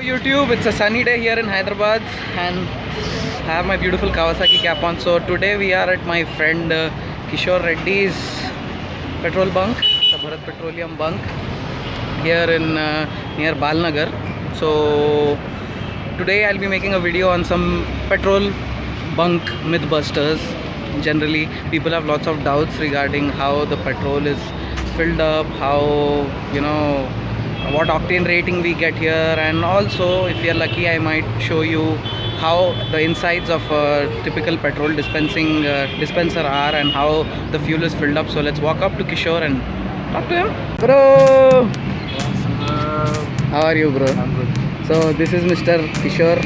YouTube, it's a sunny day here in Hyderabad and I have my beautiful Kawasaki cap on. So today we are at my friend Kishore Reddy's petrol bunk, the Bharat Petroleum bunk here in near Balnagar. So today I'll be making a video on some petrol bunk mythbusters. Generally people have lots of doubts regarding how the petrol is filled up, how what octane rating we get here, and also if you're lucky I might show you how the insides of a typical petrol dispenser are and how the fuel is filled up. So let's walk up to Kishore and talk to him. Bro, how are you, bro? I'm good. So this is Mr. Kishore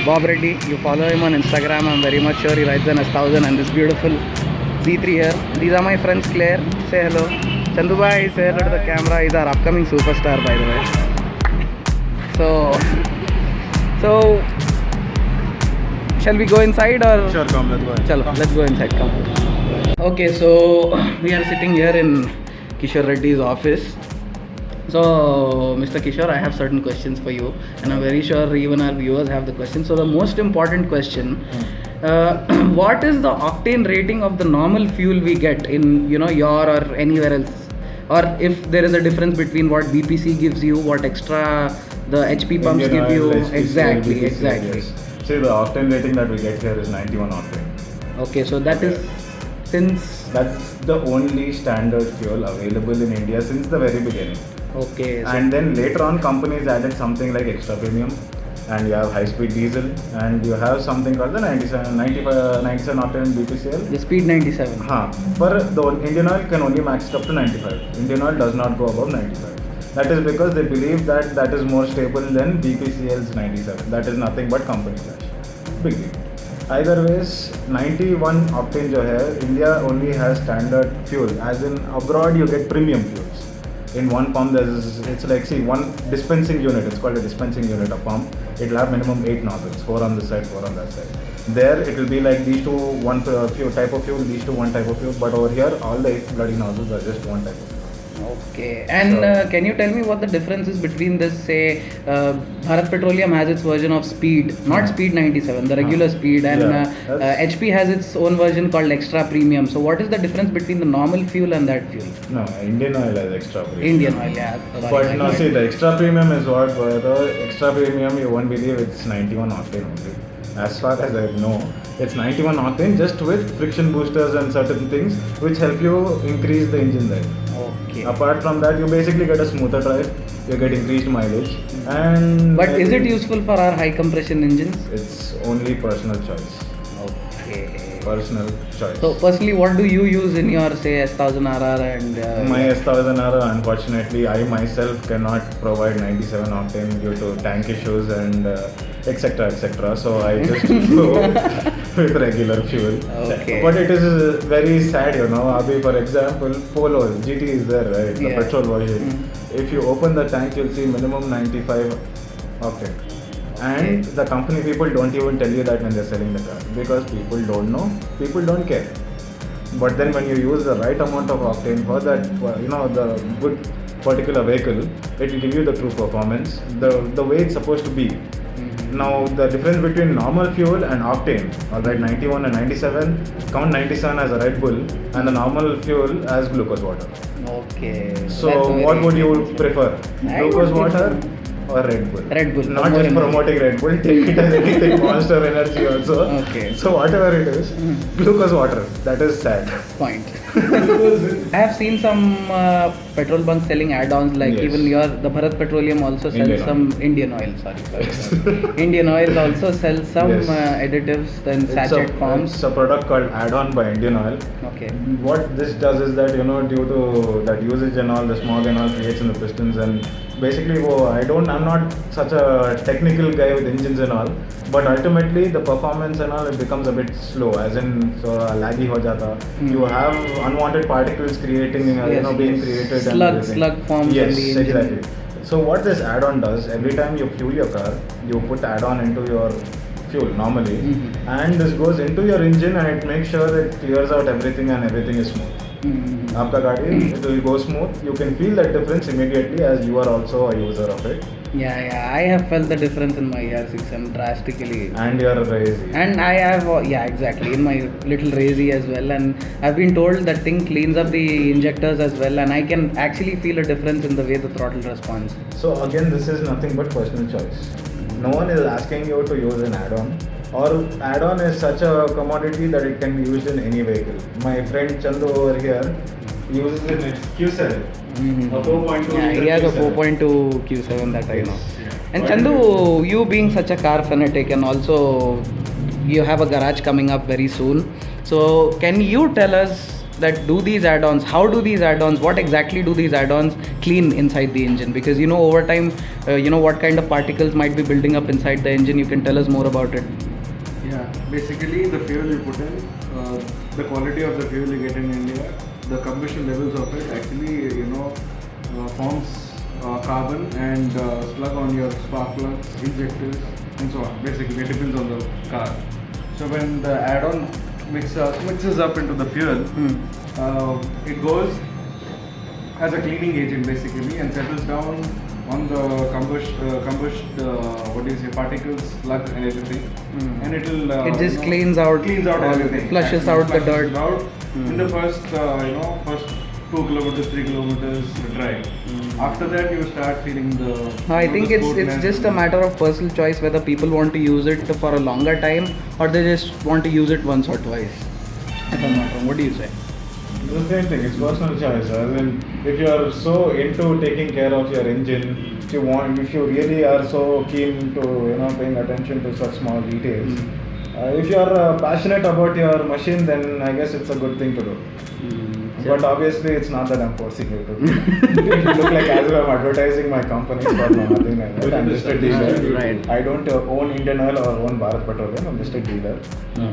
Bob Reddy. You follow him on Instagram. I'm very much sure he rides an S1000 and this beautiful Z3 here. These are my friends Claire. Say hello. Chandu bhai, say hello to the camera. He's our upcoming superstar, by the way. So shall we go inside or? Sure, come, let's go ahead. Chalo, let's go inside. Come. Okay, so we are sitting here in Kishore Reddy's office. So, Mr. Kishore, I have certain questions for you, and I'm very sure even our viewers have the questions. So, the most important question: what is the octane rating of the normal fuel we get in your or anywhere else, or if there is a difference between what BPC gives you, what extra the HP pumps Indian give you? Oil, HPCL, Exactly, BPCL, exactly. yes. See, the octane rating that we get here is 91 octane. Okay, so that is since. That's the only standard fuel available in India since the very beginning. Okay. So And then later on, companies added something like extra premium, and you have high speed diesel, and you have something called the 97 octane BPCL. the Speed 97. But the Indian Oil can only max it up to 95. Indian Oil does not go above 95. That is because they believe that that is more stable than BPCL's 97. That is nothing but company clash. Big deal. Either ways, 91 octane jo hai, India only has standard fuel. As in abroad, you get premium fuels. In one pump, it's like, see, one dispensing unit. It's called a dispensing unit, a pump. It'll have minimum 8 nozzles, 4 on this side, 4 on that side. There, it will be like these two, one type of fuel, these two, one type of fuel. But over here, all the 8 bloody nozzles are just one type of fuel. Okay. And can you tell me what the difference is between this, say, Bharat Petroleum has its version of Speed, not Speed 97, the regular Speed, and HP has its own version called Extra Premium. So what is the difference between the normal fuel and that fuel? No, Indian Oil has extra premium. Indian Oil, yeah. But no, see, the extra premium is what? The extra premium, you won't believe it's 91 octane only. As far as I know, it's 91 octane just with friction boosters and certain things which help you increase the engine life. Okay. Apart from that, you basically get a smoother drive, you get increased mileage, and But is it useful for our high compression engines? It's only personal choice. Okay. Personal choice. So personally, what do you use in your, say, S1000RR and My S1000R, unfortunately, I myself cannot provide 97 octane due to tank issues and etc. etc. So I just go with regular fuel. Okay. But it is very sad, Abhi, for example, Polo GT is there, right? The Yeah. petrol version. If you open the tank, you'll see minimum 95 octane. And the company people don't even tell you that when they're selling the car, because people don't know, people don't care. But then when you use the right amount of octane for that, the good particular vehicle, it will give you the true performance, the way it's supposed to be. Now the difference between normal fuel and octane, alright, 91 and 97, count 97 as a Red Bull and the normal fuel as glucose water. Okay. So what would you prefer? Glucose water or Red Bull? Red Bull. Not just promoting Red Bull, take it as anything, Monster Energy also. Okay. So whatever it is, glucose water, that is sad. Point. I have seen some petrol bunks selling add-ons, like Yes. even the Bharat Petroleum also sells Indian some Indian Oil. Sorry. Indian Oil also sells some Yes. additives in sachet forms. It's a product called Add-on by Indian Oil. Okay. What this does is that, due to that usage and all, the smog and all creates in the pistons, and basically, I'm not such a technical guy with engines and all, but ultimately the performance and all, it becomes a bit slow, as in, so laggy ho jata. You have unwanted particles creating, being created. Slug forms Yes, in the engine. exactly. So what this add-on does, every time you fuel your car, you put add-on into your fuel normally, and this goes into your engine and it makes sure it clears out everything and everything is smooth. आपका गाड़ी, it will go smooth. You can feel that difference immediately as you are also a user of it. Yeah, I have felt the difference in my ER6 drastically. And you're crazy. And I have, yeah, exactly, in my little Razy as well. And I've been told that thing cleans up the injectors as well. And I can actually feel a difference in the way the throttle responds. So again, this is nothing but personal choice. No one is asking you to use an add-on. Or add-on is such a commodity that it can be used in any vehicle. My friend Chandu over here uses it in Q7. A 4.2 Yeah, liter he has a Q7. 4.2 Q7 that I know. Yeah. And But Chandu, you being such a car fanatic and also you have a garage coming up very soon. So can you tell us that how do these add-ons, what exactly do these add-ons clean inside the engine? Because over time, what kind of particles might be building up inside the engine. You can tell us more about it. Yeah, basically the fuel you put in, the quality of the fuel you get in India, the combustion levels of it actually, forms carbon and slug on your spark plugs, injectors, and so on. Basically, it depends on the car. So when the add-on mixes up into the fuel, it goes as a cleaning agent basically and settles down on the particles, slug and everything, and it'll It just cleans out all- everything, flushes actually out the flushes dirt. it out in the first 2 kilometers, 3 kilometers drive. After that, you start feeling the. No, I think it's smoothness. just a matter of personal choice whether people want to use it for a longer time or they just want to use it once or twice. If I'm not wrong, what do you say? It's the same thing, it's personal choice. As in, if you are so into taking care of your engine, if you really are so keen to paying attention to such small details, if you are passionate about your machine, then I guess it's a good thing to do. But obviously, it's not that I'm forcing you to do. It look like as if I'm advertising my company, but no, nothing like that. I'm just a dealer. Right. I don't own Indian Oil or own Bharat Petroleum. I'm just a dealer.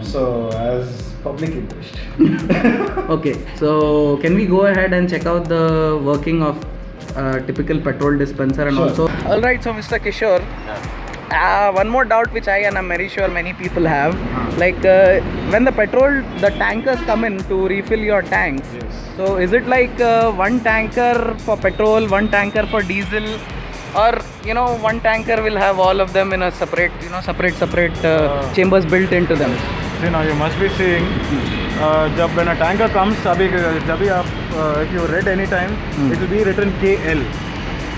So, as public interest. Okay, so can we go ahead and check out the working of typical petrol dispenser and Sure. also. All right, so Mr. Kishore. One more doubt which I and I'm very sure many people have, like when the tankers come in to refill your tanks. Yes. So is it like one tanker for petrol, one tanker for diesel, or one tanker will have all of them in a separate chambers built into them? See, now you must be seeing, when a tanker comes, if you read any time, it will be written KL.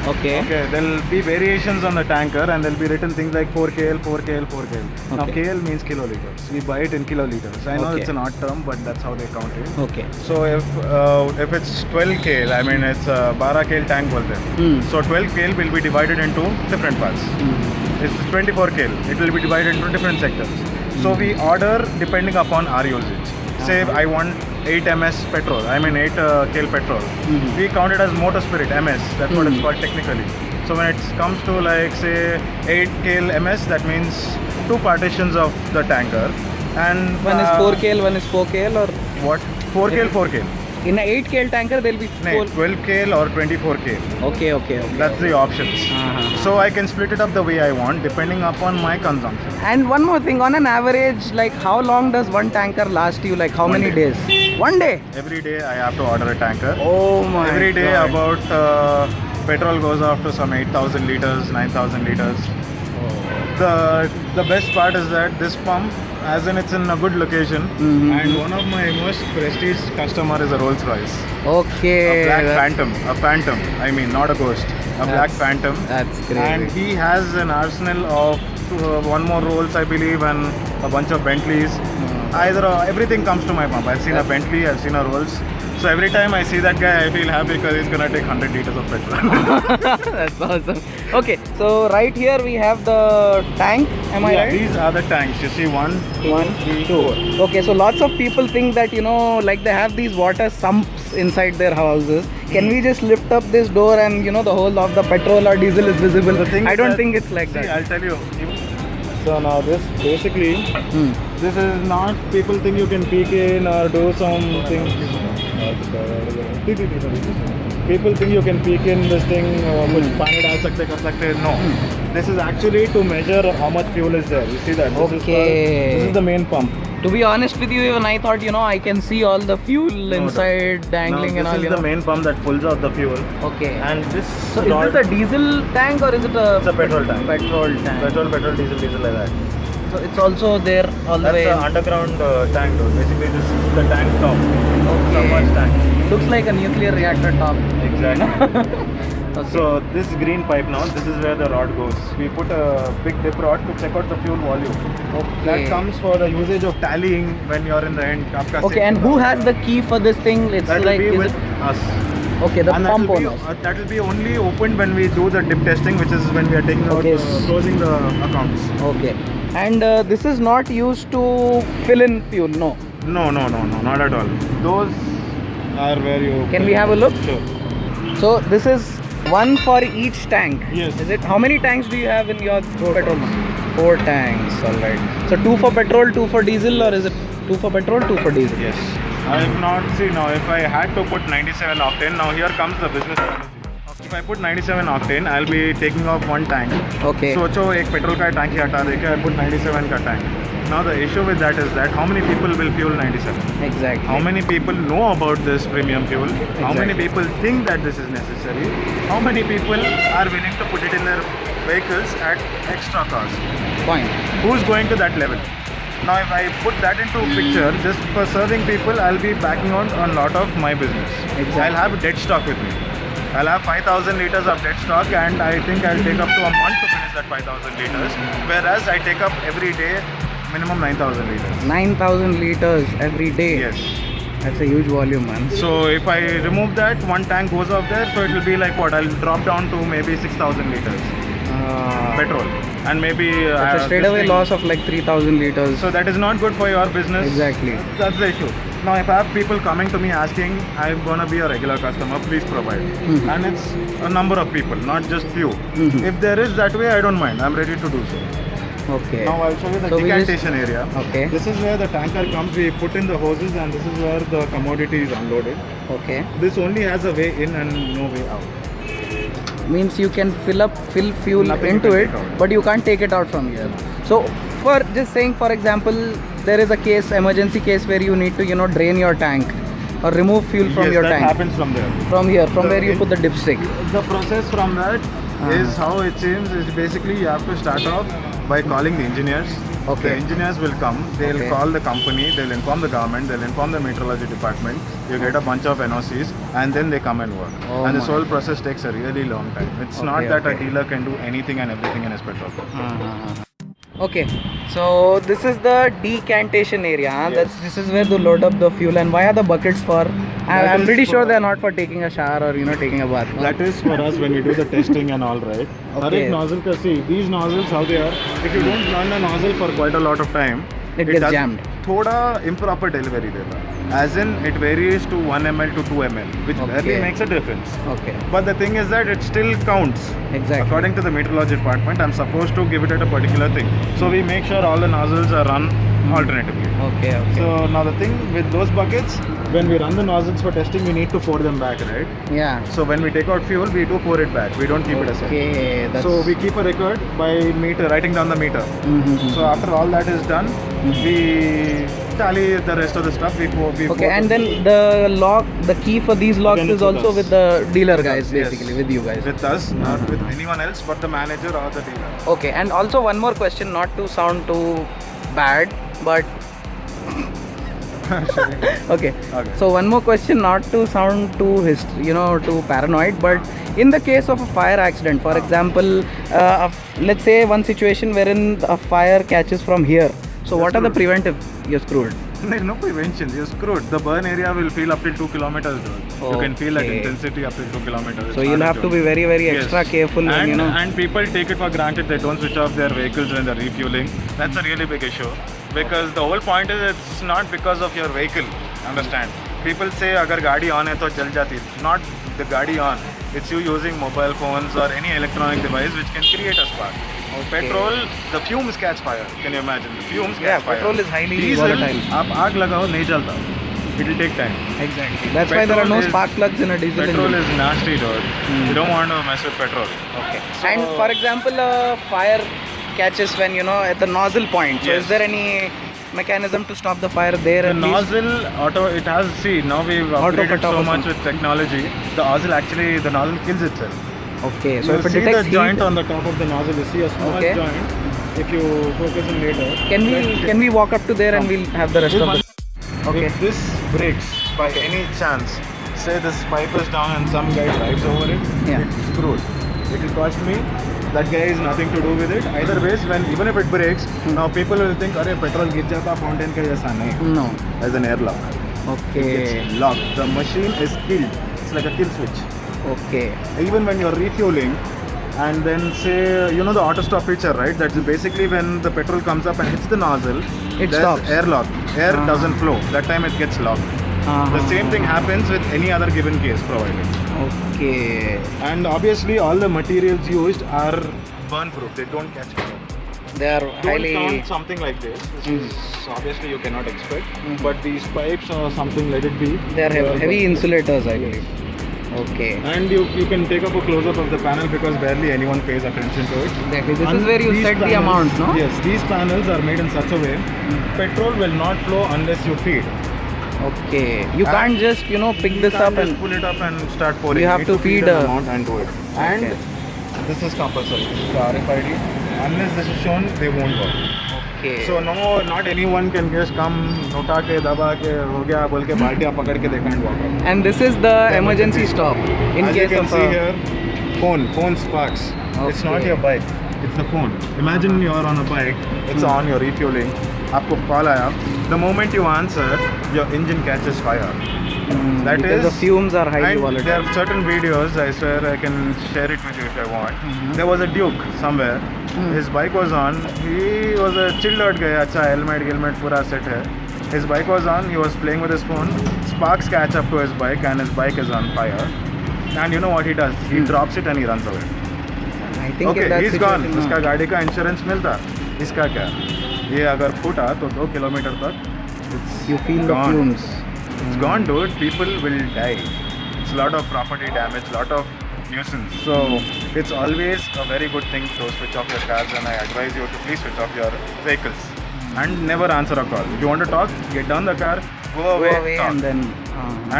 Okay. Okay, there will be variations on the tanker and there will be written things like 4KL, 4KL, 4KL. Now Okay. KL means kiloliters. We buy it in kiloliters. I know Okay. it's an odd term, but that's how they count it. Okay. So if it's 12 KL, I mean it's 12 KL tank bolte hain. So 12 KL will be divided into different parts. It's 24 KL. It will be divided into different sectors. So we order depending upon our usage. Say I want 8 ms petrol, I mean 8 KL petrol. We count it as motor spirit, MS. That's what it's called technically. So when it comes to like say 8 KL ms, that means 2 partitions of the tanker. And One is 4KL, one is 4KL, or what? 4KL, 4KL. in a 8KL tanker there will be No, 12 KL or 24 KL. Okay. That's the options. So I can split it up the way I want depending upon my consumption. And one more thing, on an average, like how long does one tanker last you? Like how One many day. days? One day? Every day I have to order a tanker. Oh my Every day God. about petrol goes off to some 8,000 liters, 9,000 liters. The best part is that this pump, as in it's in a good location, and one of my most prestige customer is a Rolls Royce. Okay. A black that's- phantom. I mean, not a ghost. A black phantom. That's great. And he has an arsenal of one more Rolls, I believe, and a bunch of Bentleys. Everything comes to my pump. I've seen a Bentley, I've seen a Rolls. So every time I see that guy, I feel happy because he's gonna take 100 liters of petrol. That's awesome. Okay, so right here we have the tank. Am I right? These are the tanks. You see, 1, 1, 2. Okay, so lots of people think that like they have these water sumps inside their houses. Can we just lift up this door and the whole of the petrol or diesel is visible? The thing I is don't that- think it's like See, that. I'll tell you. So now this basically, this is not people think you can peek in or do something. People think you can peek in this thing, कुछ पानी डाल सकते कर सकते. No, this is actually to measure how much fuel is there. You see that? This Okay. is the main pump. To be honest with you, even I thought, I can see all the fuel inside dangling now, and all. this is the main pump that pulls out the fuel. Okay. And this So rod, is this a diesel tank or is it a? It's a petrol tank. Petrol tank. petrol, diesel like that. So it's also there all the That's way. an underground tank though. Basically this is the tank top. Okay. Submerged tank. Looks like a nuclear reactor top. Exactly. Okay. So this green pipe now, this is where the rod goes. We put a big dip rod to check out the fuel volume. Okay. That comes for the usage of tallying when you're in the end. Okay, and who has the key for this thing? It's That like will be is with it? us. Okay, the And pump owners. that will be only opened when we do the dip testing, which is when we are taking out, Okay. closing the accounts. Okay. And this is not used to fill in fuel, no. No, not at all. Those are where you. Can we have a look? Sure. So this is one for each tank. Yes. Is it? How many tanks do you have in your petrol? 4 tanks. All right. So 2 for petrol, 2 for diesel, or is it 2 for petrol, 2 for diesel? Yes. I have not seen now. If I had to put 97 octane, now here comes the business strategy. If I put 97 octane, I'll be taking off one tank. Okay. सोचो एक petrol का tank ही हटा देके I put 97 का tank. Now the issue with that is that how many people will fuel 97? Exactly. How many people know about this premium fuel? How many Exactly. people think that this is necessary? How many people are willing to put it in their vehicles at extra cost? Point. Who's going to that level? Now if I put that into picture, just for serving people, I'll be backing on a lot of my business. Exactly. I'll have dead stock with me. I'll have 5,000 liters of dead stock, and I think I'll take up to a month to finish that 5,000 liters. Whereas I take up every day minimum 9,000 liters. 9,000 liters every day. Yes. That's a huge volume, man. So if I remove that, one tank goes off there, so it will be like what? I'll drop down to maybe 6,000 liters petrol, and maybe That's a straightaway loss of like 3,000 liters. So that is not good for your business. Exactly. That's the issue. Now if I have people coming to me asking, I'm gonna be a regular customer, please provide. And it's a number of people, not just few. If there is that way, I don't mind. I'm ready to do so. Okay. Now I'll show you the So we just- decantation area. Okay. This is where the tanker comes. We put in the hoses, and this is where the commodity is unloaded. Okay. This only has a way in and no way out. Means you can fill fuel Nothing you into can it, take out. but you can't take it out from here. So for just saying, for example, there is a case, emergency case, where you need to drain your tank or remove fuel from Yes, your that tank happens from there. from here, from The where you in- put the dipstick. The process from that is how it changes. Is basically you have to start off by calling the engineers. Okay. The engineers will come. They'll Okay. call the company. They'll inform the government. They'll inform the meteorology department. You get a bunch of NOCs, and then they come and work. Oh and this my. whole process takes a really long time. It's not Okay, that okay. a dealer can do anything and everything in his petrol pump. Okay, so this is the decantation area. Huh? Yes. This is where they load up the fuel. And why are the buckets for? That I'm is pretty sure for- they're not for taking a shower or taking a bath. no? That is for us when we do the testing and all, right? Okay. Har ek nozzle ka see, these nozzles how they are. If you don't run a nozzle for quite a lot of time, It gets does jammed. थोड़ा improper delivery देता. As in, it varies to 1 ml to 2 ml, which barely Okay. makes a difference. Okay, But the thing is that it still counts. exactly. According to the meteorology department, I'm supposed to give it at a particular thing. So we make sure all the nozzles are run alternatively. Okay, okay. So now the thing with those buckets, when we run the nozzles for testing, we need to pour them back, right? yeah. So when we take out fuel, we do pour it back. We don't keep it aside. Okay, that's... So we keep a record by meter, writing down the meter. Mhm. So after all that is done, we tally the rest of the stuff. We Okay, pour and the- then the key for these locks Then is it's with also us. with the dealer guys, Yes. basically, with you guys. with us, not with anyone else, but the manager or the dealer. Okay, and also one more question, not to sound too bad, but okay. Okay. So one more question, not to sound too too paranoid, but in the case of a fire accident, for example, let's say one situation wherein a fire catches from here. So what are the preventive? You're screwed. There's no prevention. You're screwed. The burn area will feel up till 2 kilometers. Dude. You can feel that Okay. intensity up till 2 kilometers. So It's you'll not a have to joke. be very, very Yes. extra careful And, when and people take it for granted. They don't switch off their vehicles when they're refueling. That's a really big issue. Because the whole point is it's not because of your vehicle. Understand? People say agar gaadi on hai to jal jati. Not the gaadi on. It's you using mobile phones or any electronic device which can create a spark. Petrol, the fumes catch fire. Can you imagine? The fumes Yeah, catch fire. petrol is highly Diesel, volatile. आप आग लगाओ नहीं जलता. It will take time. Exactly. That's why there are no Petrol is- spark plugs in a diesel Petrol engine. is nasty, dude. You don't want to mess with petrol. Okay. So- And for example, a fire catches when at the nozzle point. So Yes. is there any mechanism to stop the fire there? The at least? nozzle auto, it has, see, now we've upgraded cut off so or much something. with technology. The nozzle kills itself. Okay, so So if it see detects the joint heat, on the top of the nozzle, you see a small Okay. joint. If you focus in later, can we walk up to there and we'll have the rest of the... Okay. If this breaks by any chance, say this pipe is down and some guy drives over it, Yeah. it's screwed. It will cost me. That guy is nothing to do with it. Either ways, even if it breaks, now people will think, "Arey, petrol गिर जाता fountain का जैसा नहीं." No. As an airlock. Okay. It's locked. The machine is killed. It's like a kill switch. Okay. Even when you're refueling, and then say, you know the auto stop feature, right? That's basically when the petrol comes up and hits the nozzle, It there's stops. airlock. Air Uh-huh. doesn't flow. That time it gets locked. The same thing happens with any other given case provided. Okay. And obviously all the materials used are burn proof. They don't catch fire. They are Don't highly... count something like this, which is obviously you cannot expect. But these pipes or something, let it be. They are heavy insulators, I believe. Okay. And you can take up a close-up of the panel because barely anyone pays attention to it. Exactly. This And is where you these set the panels- amount, no? Yes, these panels are made in such a way petrol will not flow unless you feed. Okay. You And can't just, pick You this can't up just and... pull it up and start pouring. You have need to feed an a- amount and do it. And Okay. this is compulsory. The RFID. Unless this is shown, they won't work. Okay. So no, not anyone can just come, nota ke, daba ke, ho gaya, bol ke, baltiyan pakad ke, they can't walk out. And this is the emergency stop in As case you can of see a... here, phone sparks. It's not Okay. your bike, it's the phone. Imagine you're on a bike, it's on, you're refueling, आपको call आया. The moment you answer, your engine catches fire. That because is, the fumes are highly and volatile. there are certain videos, I swear I can share it with you if I want. There was a Duke somewhere. His bike was on. He was a chilled out guy. अच्छा helmet पूरा set है. His bike was on. He was playing with his phone. Sparks catch up to his bike and his bike is on fire. And you know what he does? He drops it and he runs away. I think in Okay, that he's gone. situation, इसका गाड़ी का insurance मिलता. इसका क्या? ये अगर फूटा तो 2 किलोमीटर तक. It's you feel the gone. fumes. It's gone, dude. People will die. It's a lot of property damage, lot of nuisance. So it's always a very good thing to switch off your cars, and I advise you to please switch off your vehicles and never answer a call. If you want to talk, get down the car, go away, talk. And then...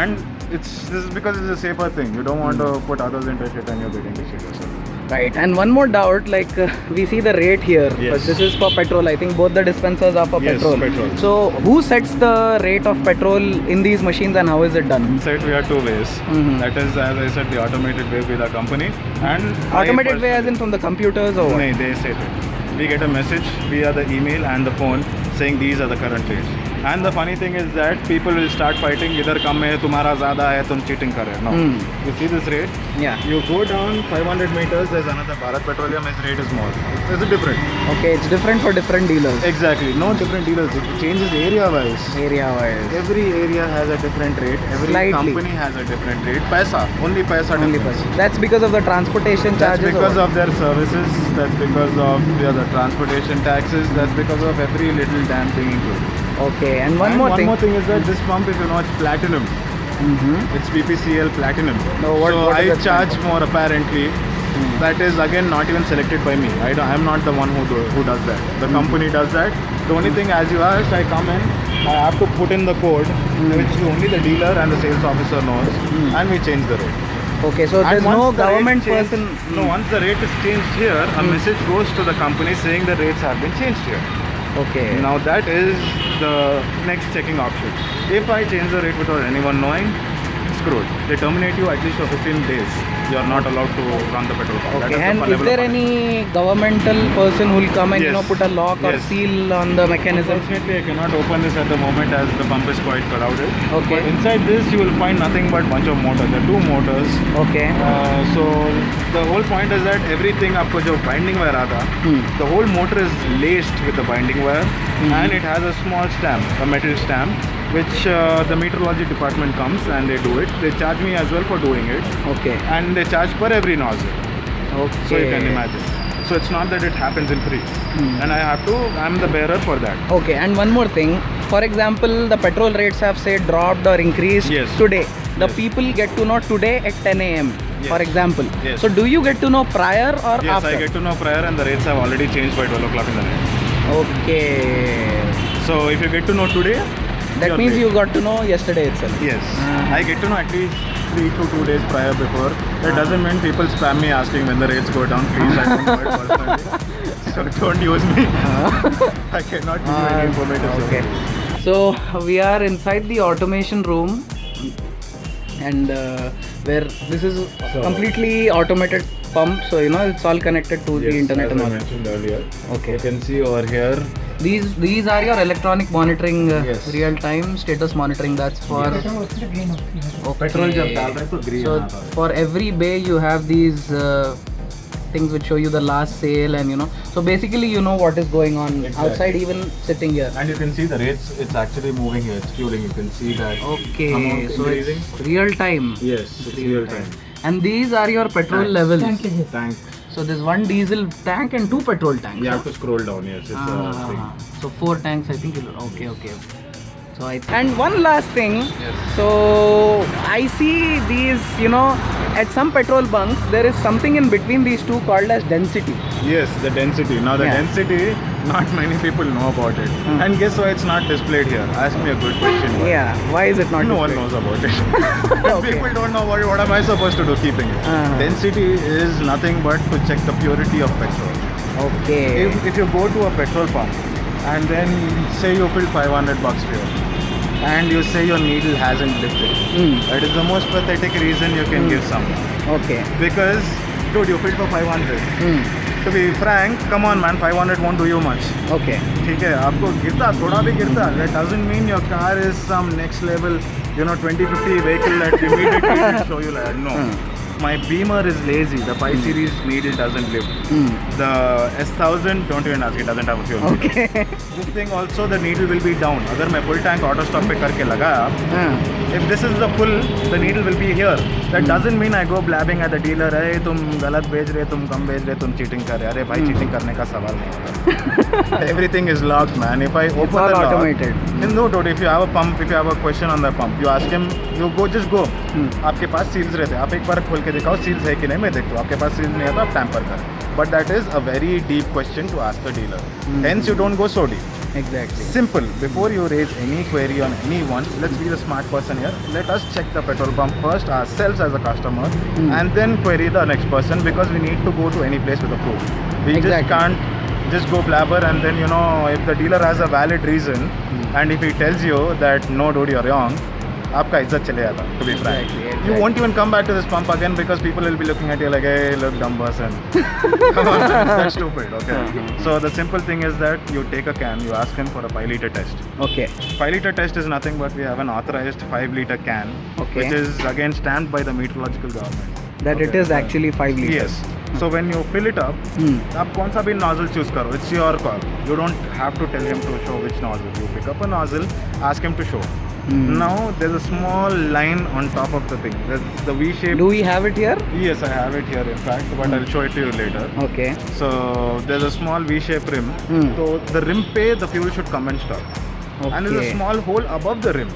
And this is because it's a safer thing. You don't want to put others into shit and you're getting into shit yourself. Right. And one more doubt, like we see the rate here, but Yes. this is for petrol. I think both the dispensers are for Yes, petrol. petrol. So who sets the rate of petrol in these machines and how is it done? Inside we have two ways. Mhm. That is, as I said, the automated way with our company and Automated way as in from the computers or what? No, they set it. We get a message via the email and the phone saying these are the current rates. And the funny thing is that people will start fighting. इधर कम है, तुम्हारा ज़्यादा है, तुम cheating कर रहे हो. No. You see this rate? Yeah. You go down 500 meters. There's another Bharat Petroleum. His rate is more. It's different. Okay, it's different for different dealers. Exactly. No different dealers. It changes area wise. Area wise. Every area has a different rate. Every Slightly. company has a different rate. Paisa. Only paisa Only difference. person. That's because of the transportation That's charges. because or of their services, that's because of the transportation taxes, that's because of every little damn thing included. Okay, and one And more one thing. more thing is that this pump, if you know, it's platinum. Mm-hmm. It's BPCL platinum. No, what- so what I does that charge stand more apparently. That is again not even selected by me. I'm not the one who does that. The company does that. The only thing, as you asked, I come in, I have to put in the code, which only the dealer and the sales officer knows, and we change the rate. Okay, so And there's no once the rate government change- person. No, once the rate is changed here, a message goes to the company saying the rates have been changed here. Okay. Now that is the next checking option. If I change the rate without anyone knowing, screwed. They terminate you at least for 15 days. You are not allowed to run the petrol pump. That Okay, is the and is level there of any governmental person who will come and Yes. put a lock or Yes. seal on the mechanism? Unfortunately, I cannot open this at the moment as the pump is quite crowded. Okay. But inside this, you will find nothing but bunch of motors. There are two motors. Okay. So the whole point is that everything आपको जो binding wire आता, the whole motor is laced with the binding wire, and it has a small stamp, a metal stamp, which the meteorology department comes and they do it. They charge me as well for doing it, Okay. and they charge per every nozzle. Okay. So you can imagine. So it's not that it happens in free, and I'm the bearer for that. Okay, and one more thing. For example, the petrol rates have say dropped or increased Yes. today. The Yes. people get to know today at 10 a.m. Yes. For example. Yes. So do you get to know prior or Yes, after? I get to know prior, and the rates have already changed by 12 o'clock in the night. Okay. So if you get to know today, That you're means late. you got to know yesterday itself. Yes, Ah. I get to know at least 3 to 2 days prior before. That doesn't mean people spam me asking when the rates go down. Please, I don't know it personally. So don't use me. I cannot give you any informative Okay. service. So we are inside the automation room, and where this is completely automated pump. So you know it's all connected to the internet as and I all. mentioned earlier. Okay. You can see over here. These are your electronic monitoring, Yes. real time status monitoring. That's for okay. Petrol जब डाल रहे हैं तो green So आता है. for every bay you have these things which show you the last sale, and you know. So basically you know what is going on Exactly. outside, even sitting here. And you can see the rates. It's actually moving here. It's fueling. You can see that. Okay, amount so increasing. it's real time. Yes, it's real time. And these are your petrol levels. Tank. So there's one diesel tank and two petrol tanks. You have to scroll down. Yes, it's a thing. So 4 tanks, I think. Okay. So and one last thing. Yes. So I see these, you know, at some petrol bunks there is something in between these two called as density. Yes, the density. Now the Yeah. density, not many people know about it. Hmm. And guess why it's not displayed here? Ask me a good question. Yeah. Why is it not? No one displayed? knows about it. Okay. People don't know what am I supposed to do keeping it. Density is nothing but to check the purity of petrol. Okay. If you go to a petrol pump and then say you fill $500 fuel and you say your needle hasn't lifted, that is the most pathetic reason you can give someone. Okay. Because, dude, you filled for 500. To be frank, come on man, 500 won't do you much. Okay. ठीक है, आपको गिरता थोड़ा भी गिरता, that doesn't mean your car is some next level, 2050 vehicle that immediately will show you like no. My Beamer is lazy. The 5 Series needle doesn't lift. The S1000, don't even ask, it doesn't have a fuel. Okay. This thing also, the needle will be down. अगर मैं full tank auto stop पे करके लगाया, if this is the full, the needle will be here. That doesn't mean I go blabbing at the dealer, अरे तुम गलत बेच रहे, तुम कम बेच रहे, तुम cheating कर रहे. अरे भाई cheating करने का सवाल नहीं होता. Everything is locked, man. If I open all the lock, automated. No, dude. If you have a pump, if you have a question on the pump, you ask him. You go, just go. आपके पास seals रहते हैं. आप एक बार खोल के दिखाओ seals है कि नहीं. मैं देखता हूँ. आपके पास seals नहीं है तो आप tamper कर. But that is a very deep question to ask the dealer. Hence, you don't go so deep. Exactly. Simple. Before you raise any query on anyone, let's be the smart person here. Let us check the petrol pump first ourselves as a customer, and then query the next person, because we need to go to any place with a proof. We just Exactly. can't just go blabber, and then if the dealer has a valid reason, and if he tells you that no dude you're wrong, आपका इज्जत चले जाता. To be frank, Exactly. you won't even come back to this pump again because people will be looking at you like, hey, look, dumb person. Come on, that's stupid. Okay. So the simple thing is that you take a can, you ask him for a 5-liter test. Okay. 5-liter test is nothing but we have an authorized 5-liter can, Okay. which is again stamped by the meteorological government. That it is actually 5 liters. Yes. So when you fill it up, आप कौन सा भी nozzle choose करो. It's your call. You don't have to tell him to show which nozzle. You pick up a nozzle, ask him to show. Now there's a small line on top of the thing. There's the V shape. Do we have it here? Yes, I have it here in fact, but I'll show it to you later. Okay. So there's a small V-shaped rim. So the rim pay, the fuel should come and stop. And there's a Okay. small hole above the rim.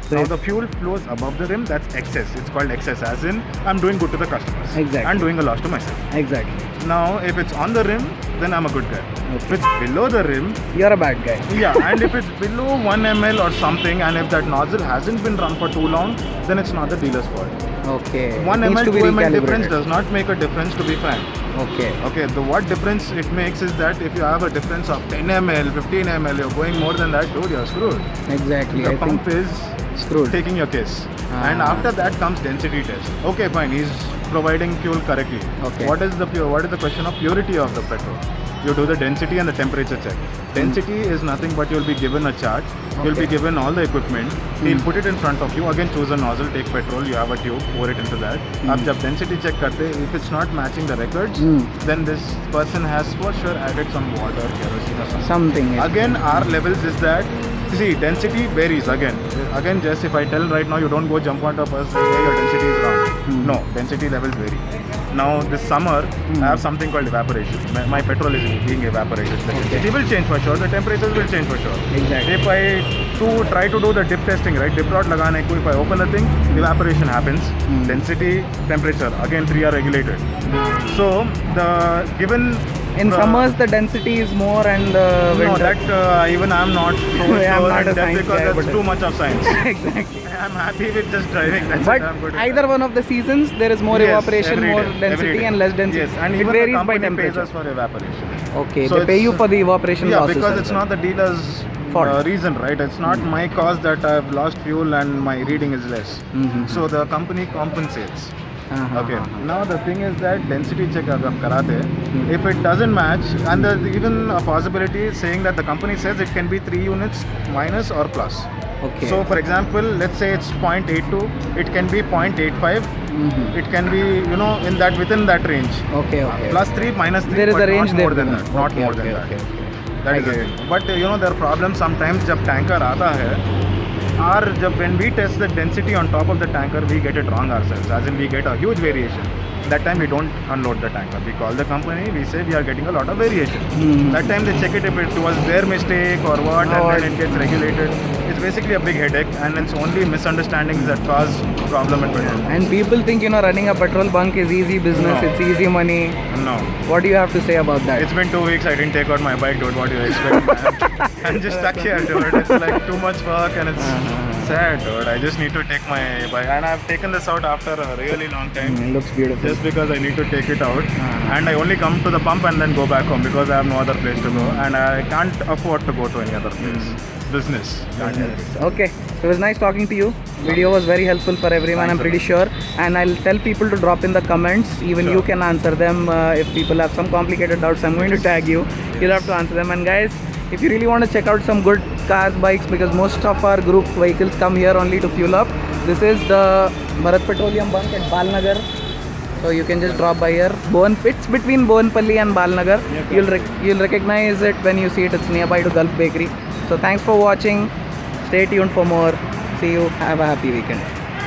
So Now if- the fuel flows above the rim, that's excess. It's called excess, as in I'm doing good to the customers. Exactly. I'm doing a loss to myself. Exactly. Now if it's on the rim, then I'm a good guy. If it's below the rim, You're a bad guy. yeah, and if it's below 1 ml or something, and if that nozzle hasn't been run for too long, then it's not the dealer's fault. Okay. 1 It needs ml, to 2 be ml difference recalibrated. does not make a difference, to be frank. Okay. Okay, the what difference it makes is that if you have a difference of 10 ml, 15 ml, you're going more than that, dude, you're screwed. Exactly. The I pump think is screwed. taking your case. And Ah. after that comes density test. Okay, fine, he's providing fuel correctly. Okay. What is the question of purity of the petrol? You do the density and the temperature check. Density is nothing but you'll be given a chart. You'll be Okay. given all the equipment. He'll put it in front of you. Again, choose a nozzle, take petrol. You have a tube, pour it into that. आप जब density check करते, if it's not matching the records, then this person has for sure added some water, kerosene or something. Something. Again, our levels is that, see, density varies again. Again, just if I tell right now, you don't go jump onto a bus, say, hey, your density is wrong. No, density levels vary. Now, this summer, I have something called evaporation. My petrol is being evaporated. The density will change for sure, the temperatures will change for sure. Exactly. If I try to do the dip testing, right, dip rod lagane ko, if I open the thing, evaporation happens. Density, temperature, again 3 are regulated. So the given In summers, the density is more, and winter. No, that even I'm not so Yeah, I'm sure not a in depth science because guy, that's but- too much of science. Exactly. I'm happy with just driving. That's But it. I'm good with either that. one of the seasons, there is more Yes, evaporation, every more day, every density, day. and less density. Yes, and it even the varies by company pays temperature. us for evaporation. Okay, So they pay it's- you for the evaporation Yeah, losses. because as it's well. not the dealer's Fault. reason, right? It's not my cause that I've lost fuel and my reading is less. Mhm. So the company compensates. Uh-huh, Okay. uh-huh. Now the thing is that density check agar hum karate, if it doesn't match, and there's even a possibility saying that the company says it can be 3 units minus or plus. Okay. So for example, let's say it's 0.82, it can be 0.85, Mhm. it can be in that within that range. Okay, okay. Plus 3, minus 3, There is but a range not more there than given. that. Not Okay, more okay, than okay, that. okay. That I is the get thing. But there are problems sometimes जब tanker आता है, when we test the density on top of the tanker, we get it wrong ourselves. As in, we get a huge variation. That time we don't unload the tanker. We call the company. We say we are getting a lot of variation. Mhm. That time they check it if it was their mistake or what, and then it gets regulated. It's basically a big headache, and it's only misunderstandings that cause problem in petrol. And people think running a petrol bunk is easy business. No. It's easy money. No. What do you have to say about that? It's been 2 weeks. I didn't take out my bike, dude. What do you expect? I'm just stuck here, dude. It's like too much work and it's sad, dude. I just need to take my bike, and I've taken this out after a really long time. It looks beautiful. Just because I need to take it out, and I only come to the pump and then go back home because I have no other place to go, and I can't afford to go to any other place. Business. Can't help it. Okay, it was nice talking to you. Video was very helpful for everyone, I'm pretty sure. And I'll tell people to drop in the comments. Even you can answer them. If people have some complicated doubts, I'm going to tag you. You'll have to answer them. And guys, if you really want to check out some good cars, bikes, because most of our group vehicles come here only to fuel up. This is the Bharat Petroleum Bunk at Balnagar. So you can just drop by here. It's between Bowenpalli and Balnagar. You'll recognize it when you see it. It's nearby to Gulf Bakery. So thanks for watching. Stay tuned for more. See you. Have a happy weekend.